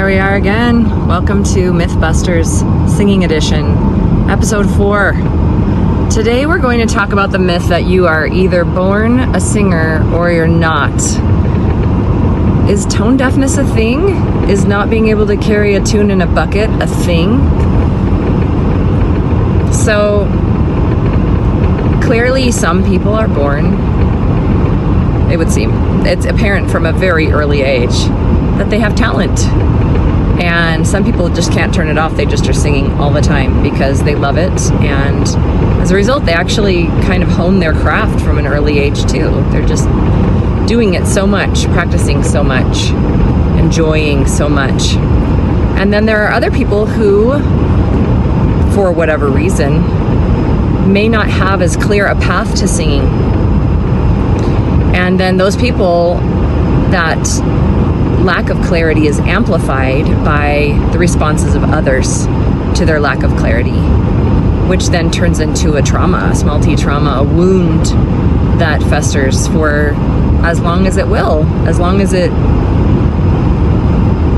there we are again. Welcome to Mythbusters Singing Edition, Episode 4. Today we're going to talk about the myth that you are either born a singer or you're not. Is tone deafness a thing? Is not being able to carry a tune in a bucket a thing? So, clearly some people are born, it would seem, it's apparent from a very early age that they have talent, and some people just can't turn it off. They just are singing all the time because they love it, and as a result they actually kind of hone their craft from an early age too. They're just doing it so much, practicing so much, enjoying so much. And then there are other people who, for whatever reason, may not have as clear a path to singing, and then those people, that lack of clarity is amplified by the responses of others to their lack of clarity, which then turns into a trauma, a small t trauma, a wound that festers for as long as it will, as long as it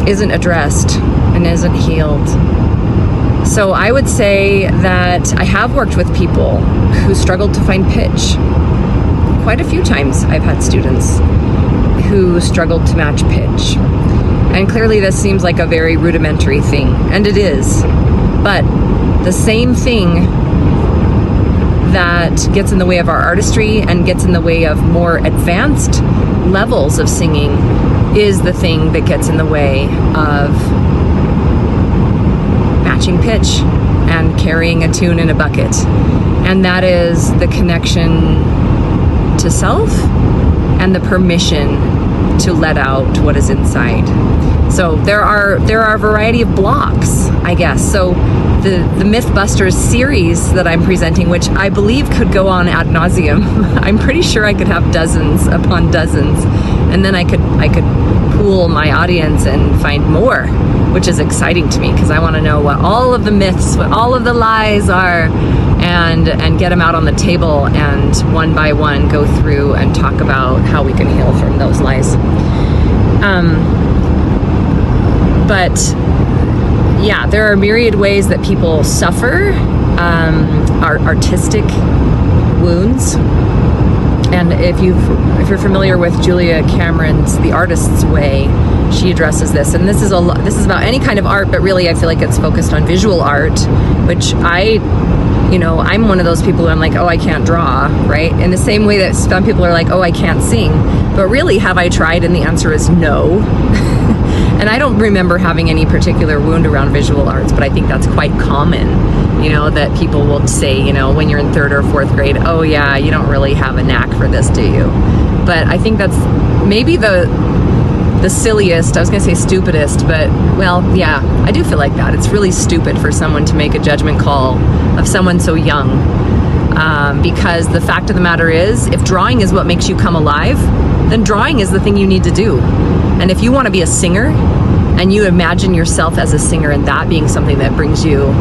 isn't addressed and isn't healed. So I would say that I have worked with people who struggled to find pitch. Quite a few times I've had students who struggled to match pitch. And clearly this seems like a very rudimentary thing, and it is. But the same thing that gets in the way of our artistry and gets in the way of more advanced levels of singing is the thing that gets in the way of matching pitch and carrying a tune in a bucket. And that is the connection to self and the permission to let out what is inside. So there are a variety of blocks, I guess. So the Mythbusters series that I'm presenting, which I believe could go on ad nauseum, I'm pretty sure I could have dozens upon dozens, and then I could pool my audience and find more, which is exciting to me because I want to know what all of the myths, what all of the lies are, and get them out on the table, and one by one go through and talk about how we can heal from those lies. But yeah, there are myriad ways that people suffer artistic wounds. And if you're familiar with Julia Cameron's The Artist's Way, she addresses this, and this is about any kind of art, but really I feel like it's focused on visual art, which I'm one of those people who I'm like, oh, I can't draw, right? In the same way that some people are like, oh, I can't sing. But really, have I tried? And the answer is no. And I don't remember having any particular wound around visual arts, but I think that's quite common, that people will say, when you're in 3rd or 4th grade, oh yeah, you don't really have a knack for this, do you? But I think that's maybe the silliest, I was going to say stupidest, but well, yeah, I do feel like that. It's really stupid for someone to make a judgment call of someone so young, because the fact of the matter is, if drawing is what makes you come alive, then drawing is the thing you need to do. And if you want to be a singer, and you imagine yourself as a singer and that being something that brings you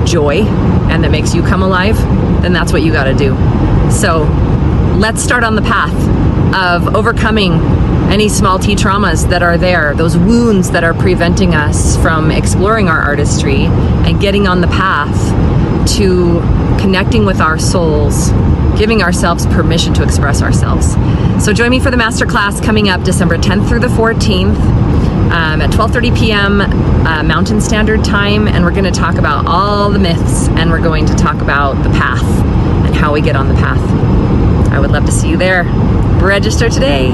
joy and that makes you come alive, then that's what you got to do. So let's start on the path of overcoming any small t traumas that are there, those wounds that are preventing us from exploring our artistry and getting on the path to connecting with our souls, giving ourselves permission to express ourselves. So join me for the Masterclass coming up December 10th through the 14th at 12:30 p.m. Mountain Standard Time, and we're going to talk about all the myths, and we're going to talk about the path and how we get on the path. I would love to see you there. Register today.